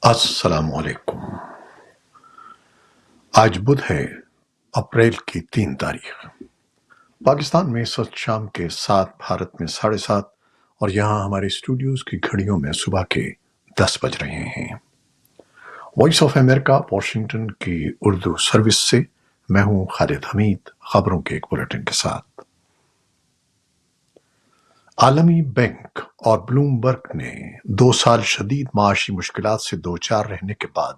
السلام علیکم۔ آج بدھ ہے، اپریل کی 3 تاریخ۔ پاکستان میں اس وقت شام کے 7، بھارت میں 7:30، اور یہاں ہمارے اسٹوڈیوز کی گھڑیوں میں صبح کے 10 بج رہے ہیں۔ وائس آف امریکہ واشنگٹن کی اردو سروس سے میں ہوں خالد حمید، خبروں کے ایک بلیٹن کے ساتھ۔ عالمی بینک اور بلومبرگ نے 2 سال شدید معاشی مشکلات سے دوچار رہنے کے بعد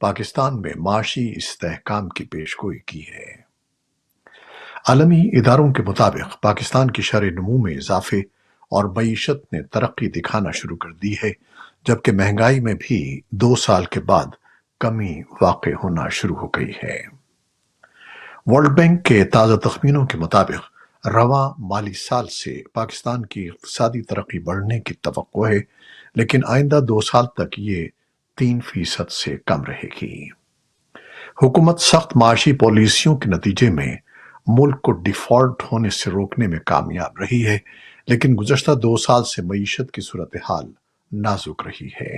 پاکستان میں معاشی استحکام کی پیشگوئی کی ہے۔ عالمی اداروں کے مطابق پاکستان کی شرح نمو میں اضافے اور معیشت نے ترقی دکھانا شروع کر دی ہے، جبکہ مہنگائی میں بھی 2 سال کے بعد کمی واقع ہونا شروع ہو گئی ہے۔ ورلڈ بینک کے تازہ تخمینوں کے مطابق رواں مالی سال سے پاکستان کی اقتصادی ترقی بڑھنے کی توقع ہے، لیکن آئندہ 2 سال تک یہ 3% سے کم رہے گی۔ حکومت سخت معاشی پالیسیوں کے نتیجے میں ملک کو ڈیفالٹ ہونے سے روکنے میں کامیاب رہی ہے، لیکن گزشتہ 2 سال سے معیشت کی صورتحال نازک رہی ہے۔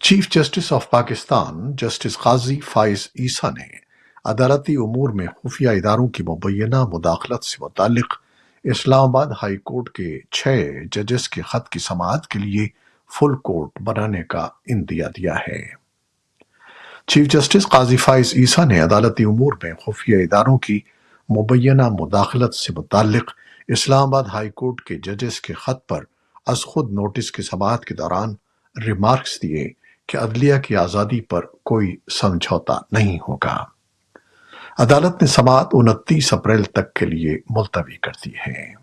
Chief justice of Pakistan justice قاضی فائز عیسیٰ نے عدالتی امور میں خفیہ اداروں کی مبینہ مداخلت سے متعلق اسلام آباد ہائی کورٹ کے 6 ججز کے خط کی سماعت کے لیے فل کورٹ بنانے کا عندیہ دیا ہے۔ چیف جسٹس قاضی فائز عیسیٰ نے عدالتی امور میں خفیہ اداروں کی مبینہ مداخلت سے متعلق اسلام آباد ہائی کورٹ کے ججز کے خط پر از خود نوٹس کی سماعت کے دوران ریمارکس دیے کہ عدلیہ کی آزادی پر کوئی سمجھوتا نہیں ہوگا۔ عدالت نے سماعت 29 اپریل تک کے لیے ملتوی کر دی ہے۔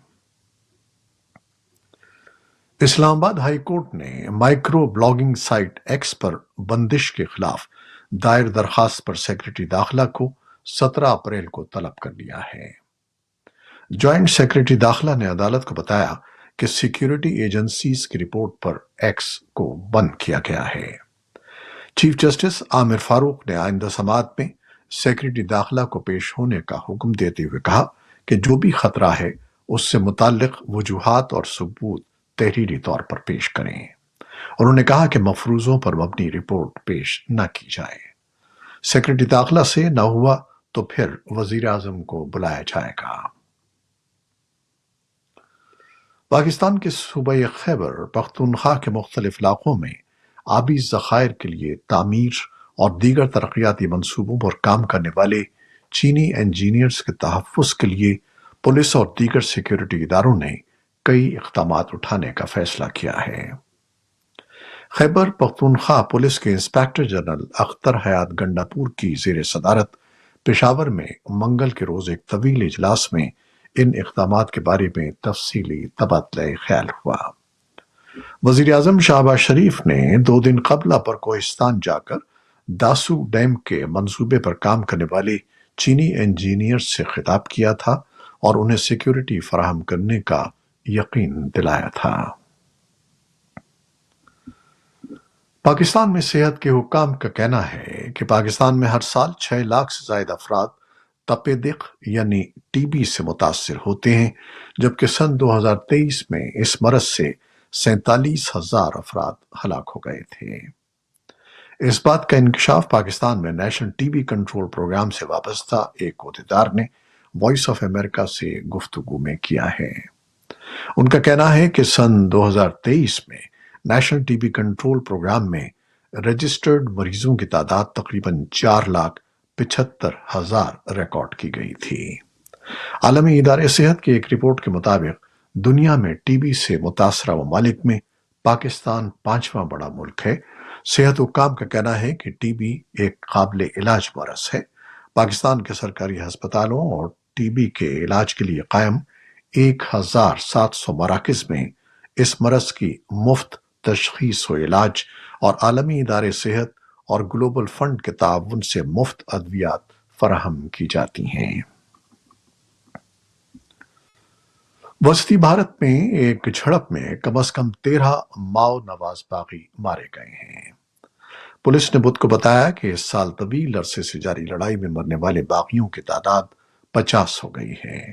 اسلام آباد ہائی کورٹ نے مائکرو بلاگنگ سائٹ ایکس پر بندش کے خلاف دائر درخواست پر سیکرٹری داخلہ کو 17 اپریل کو طلب کر لیا ہے۔ جوائنٹ سیکرٹری داخلہ نے عدالت کو بتایا کہ سیکیورٹی ایجنسیز کی رپورٹ پر ایکس کو بند کیا گیا ہے۔ چیف جسٹس عامر فاروق نے آئندہ سماعت میں سیکرٹری داخلہ کو پیش ہونے کا حکم دیتے ہوئے کہا کہ جو بھی خطرہ ہے اس سے متعلق وجوہات اور ثبوت تحریری طور پر پیش کریں۔ انہوں نے کہا کہ مفروضوں پر مبنی رپورٹ پیش نہ کی جائے۔ سیکرٹری داخلہ سے نہ ہوا تو پھر وزیر اعظم کو بلایا جائے گا۔ پاکستان کے صوبہ خیبر پختونخوا کے مختلف علاقوں میں آبی ذخائر کے لیے تعمیر اور دیگر ترقیاتی منصوبوں پر کام کرنے والے چینی انجینئرز کے تحفظ کے لیے پولیس اور دیگر سیکیورٹی اداروں نے کئی اقدامات اٹھانے کا فیصلہ کیا ہے۔ خیبر پختونخوا پولیس کے انسپکٹر جنرل اختر حیات گنڈاپور کی زیر صدارت پشاور میں منگل کے روز ایک طویل اجلاس میں ان اقدامات کے بارے میں تفصیلی تبادلہ خیال ہوا۔ وزیر اعظم شہباز شریف نے 2 دن قبل اپر کوہستان جا کر داسو ڈیم کے منصوبے پر کام کرنے والے چینی انجینئرز سے خطاب کیا تھا اور انہیں سیکیورٹی فراہم کرنے کا یقین دلایا تھا۔ پاکستان میں صحت کے حکام کا کہنا ہے کہ پاکستان میں ہر سال 6 لاکھ سے زائد افراد تپ دق یعنی ٹی بی سے متاثر ہوتے ہیں، جبکہ سن 2023 میں اس مرض سے 47,000 افراد ہلاک ہو گئے تھے۔ اس بات کا انکشاف پاکستان میں national T B control programme سے وابستہ ایک عہدیدار نے وائس آف امریکہ سے گفتگو میں کیا ہے۔ ان کا کہنا ہے کہ سن 2023 میں national T B control programme میں رجسٹرڈ مریضوں کی تعداد تقریباً 4,75,000 ریکارڈ کی گئی تھی۔ عالمی ادارے صحت کی ایک رپورٹ کے مطابق دنیا میں ٹی بی سے متاثرہ ممالک میں پاکستان 5واں بڑا ملک ہے۔ صحت حکام کا کہنا ہے کہ ٹی بی ایک قابل علاج مرض ہے۔ پاکستان کے سرکاری ہسپتالوں اور ٹی بی کے علاج کے لیے قائم 1,700 مراکز میں اس مرض کی مفت تشخیص و علاج اور عالمی ادارے صحت اور گلوبل فنڈ کے تعاون سے مفت ادویات فراہم کی جاتی ہیں۔ وسطی بھارت میں ایک جھڑپ میں کم از کم 13 ماؤ نواز باغی مارے گئے ہیں۔ پولیس نے بدھ کو بتایا کہ اس سال طویل عرصے سے جاری لڑائی میں مرنے والے باغیوں کی تعداد 50 ہو گئی ہے۔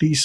30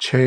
6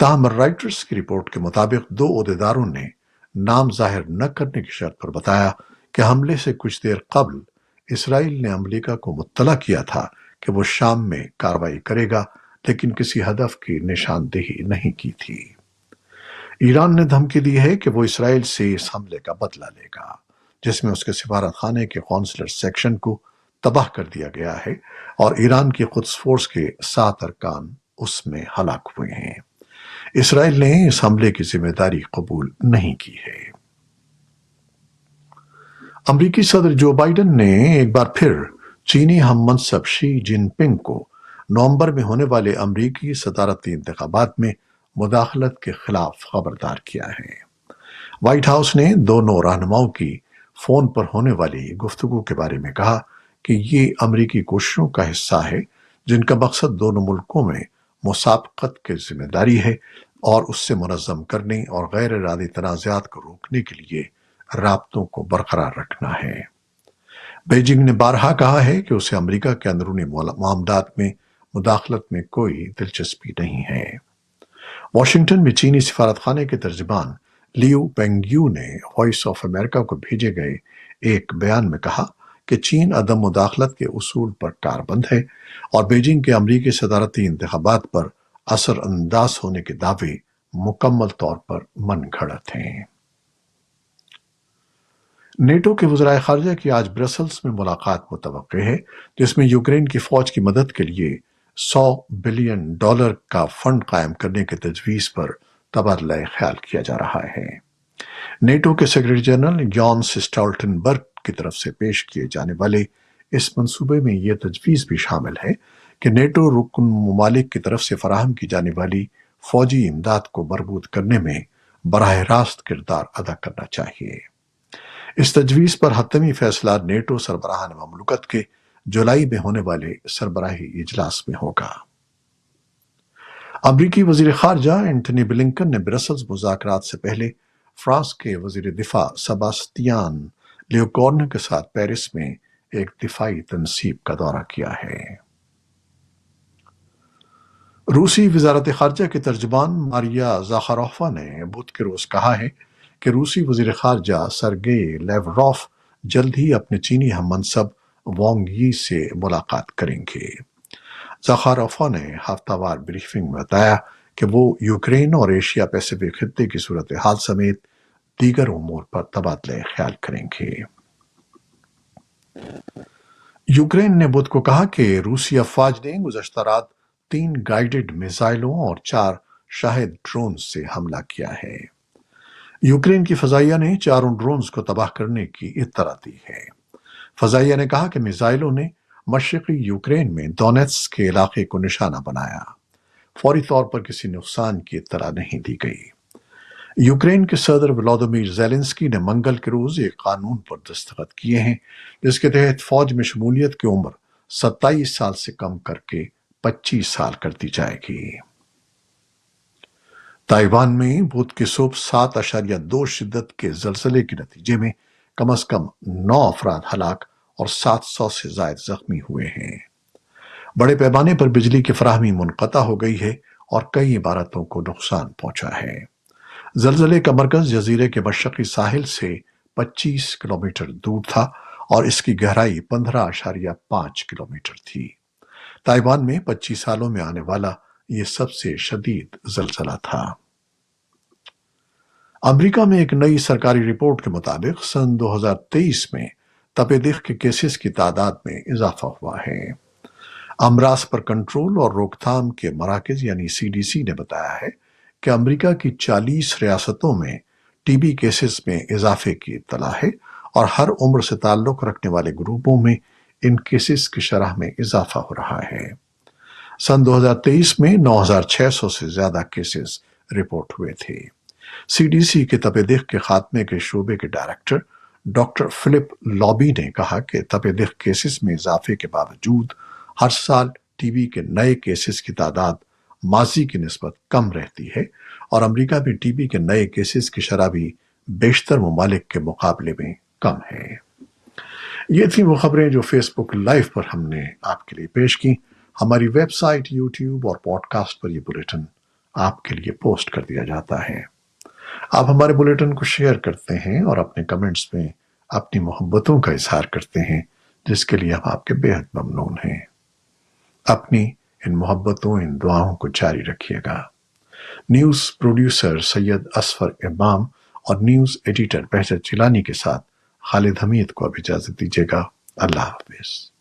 تاہم رائٹرز کی رپورٹ کے مطابق 2 عہدیداروں نے نام ظاہر نہ کرنے کی شرط پر بتایا کہ حملے سے کچھ دیر قبل اسرائیل نے امریکہ کو مطلع کیا تھا کہ وہ شام میں کارروائی کرے گا، لیکن کسی ہدف کی نشاندہی نہیں کی تھی۔ ایران نے دھمکی دی ہے کہ وہ اسرائیل سے اس حملے کا بدلہ لے گا، جس میں اس کے سفارت خانے کے قونصلر سیکشن کو تباہ کر دیا گیا ہے اور ایران کی قدس فورس کے 7 ارکان اس میں ہلاک ہوئے ہیں۔ اسرائیل نے اس حملے کی ذمہ داری قبول نہیں کی ہے۔ امریکی صدر جو بائیڈن نے ایک بار پھر چینی ہم منصب شی جن پنگ کو نومبر میں ہونے والے امریکی صدارتی انتخابات میں مداخلت کے خلاف خبردار کیا ہے۔ وائٹ ہاؤس نے دونوں رہنماؤں کی فون پر ہونے والی گفتگو کے بارے میں کہا کہ یہ امریکی کوششوں کا حصہ ہے جن کا مقصد دونوں ملکوں میں مسابقت کی ذمہ داری ہے اور اس سے منظم کرنے اور غیر ارادی تنازعات کو روکنے کے لیے رابطوں کو برقرار رکھنا ہے۔ بیجنگ نے بارہا کہا ہے کہ اسے امریکہ کے اندرونی معاملات میں مداخلت میں کوئی دلچسپی نہیں ہے۔ واشنگٹن میں چینی سفارت خانے کے ترجمان لیو پینگیو نے وائس آف امریکہ کو بھیجے گئے ایک بیان میں کہا کہ چین عدم مداخلت کے اصول پر کاربند ہے اور بیجنگ کے امریکی صدارتی انتخابات پر اثر انداز ہونے کے دعوے مکمل طور پر من گھڑت ہیں۔ نیٹو کے وزرائے خارجہ کی آج برسلز میں ملاقات متوقع ہے، جس میں یوکرین کی فوج کی مدد کے لیے $100 بلین کا فنڈ قائم کرنے کی تجویز پر تبادلہ خیال کیا جا رہا ہے۔ نیٹو کے سیکرٹری جنرل یانس اسٹالٹنبرگ کی طرف سے پیش کیے جانے والے اس منصوبے میں یہ تجویز بھی شامل ہے کہ نیٹو رکن ممالک کی طرف سے فراہم کی جانے والی فوجی امداد کو مربوط کرنے میں براہ راست کردار ادا کرنا چاہیے۔ اس تجویز پر حتمی فیصلہ نیٹو سربراہان مملکت کے جولائی میں ہونے والے سربراہی اجلاس میں ہوگا۔ امریکی وزیر خارجہ اینٹنی بلنکن نے برسلز مذاکرات سے پہلے فرانس کے وزیر دفاع سباستیان لیوکورن کے ساتھ پیرس میں ایک دفاعی تنصیب کا دورہ کیا ہے۔ روسی وزارت خارجہ کے ترجمان ماریا زاخاروفا نے بدھ کے روز کہا ہے کہ روسی وزیر خارجہ سرگئی لیوروف جلد ہی اپنے چینی ہم منصب وانگ یی سے ملاقات کریں گے۔ زاخاروفا نے ہفتہ وار بریفنگ میں بتایا کہ وہ یوکرین اور ایشیا پیسیفک خطے کی صورتحال سمیت دیگر امور پر تبادلہ خیال کریں گے۔ یوکرین نے بدھ کو کہا کہ روسی افواج نے گزشتہ رات 3 گائیڈڈ میزائلوں اور 4 شاہد ڈرونز سے حملہ کیا ہے۔ یوکرین کی فضائیہ نے چاروں ڈرونز کو تباہ کرنے کی اطلاع دی ہے۔ فضائیہ نے کہا کہ میزائلوں نے مشرقی یوکرین میں دونیتسک کے علاقے کو نشانہ بنایا۔ فوری طور پر کسی نقصان کی اطلاع نہیں دی گئی۔ یوکرین کے صدر ولادیمیر زیلنسکی نے منگل کے روز ایک قانون پر دستخط کیے ہیں جس کے تحت فوج میں شمولیت کی عمر 27 سال سے کم کر کے 25 سال کر دی جائے گی۔ تائیوان میں بدھ کی صبح 7.2 شدت کے زلزلے کے نتیجے میں کم از کم 9 افراد ہلاک اور 700 سے زائد زخمی ہوئے ہیں۔ بڑے پیمانے پر بجلی کی فراہمی منقطع ہو گئی ہے اور کئی عمارتوں کو نقصان پہنچا ہے۔ زلزلے کا مرکز جزیرے کے مشرقی ساحل سے 25 کلومیٹر دور تھا اور اس کی گہرائی 15.5 کلومیٹر تھی۔ تائیوان میں 25 سالوں میں آنے والا یہ سب سے شدید زلزلہ تھا۔ امریکہ میں ایک نئی سرکاری رپورٹ کے مطابق سن 2023 میں تپِ دق کے کیسز کی تعداد میں اضافہ ہوا ہے۔ امراض پر کنٹرول اور روک تھام کے مراکز یعنی CDC نے بتایا ہے کہ امریکہ کی 40 ریاستوں میں ٹی بی کیسز میں اضافے کی اطلاع ہے اور ہر عمر سے تعلق رکھنے والے گروپوں میں ان کیسز کی شرح میں اضافہ ہو رہا ہے۔ سن 2023 میں 9600 سے زیادہ کیسز رپورٹ ہوئے تھے۔ CDC کے تپِ دق کے خاتمے کے شعبے کے ڈائریکٹر ڈاکٹر فلپ لابی نے کہا کہ تپِ دق کیسز میں اضافے کے باوجود ہر سال ٹی بی کے نئے کیسز کی تعداد ماضی کی نسبت کم رہتی ہے اور امریکہ میں ٹی بی کے نئے کیسز کی شرح بھی بیشتر ممالک کے مقابلے میں کم ہے۔ یہ تھیں وہ خبریں جو فیس بک لائیو پر ہم نے آپ کے لیے پیش کی۔ ہماری ویب سائٹ، یوٹیوب اور پوڈ کاسٹ پر یہ بلیٹن آپ کے لیے پوسٹ کر دیا جاتا ہے۔ آپ ہمارے بلیٹن کو شیئر کرتے ہیں اور اپنے کمنٹس میں اپنی محبتوں کا اظہار کرتے ہیں، جس کے لیے ہم آپ کے بے حد ممنون ہیں۔ اپنی ان محبتوں، ان دعاؤں کو جاری رکھیے گا۔ نیوز پروڈیوسر سید اصفر امام اور نیوز ایڈیٹر بہجت جیلانی کے ساتھ خالد حمید کو اب اجازت دیجیے گا۔ اللہ حافظ۔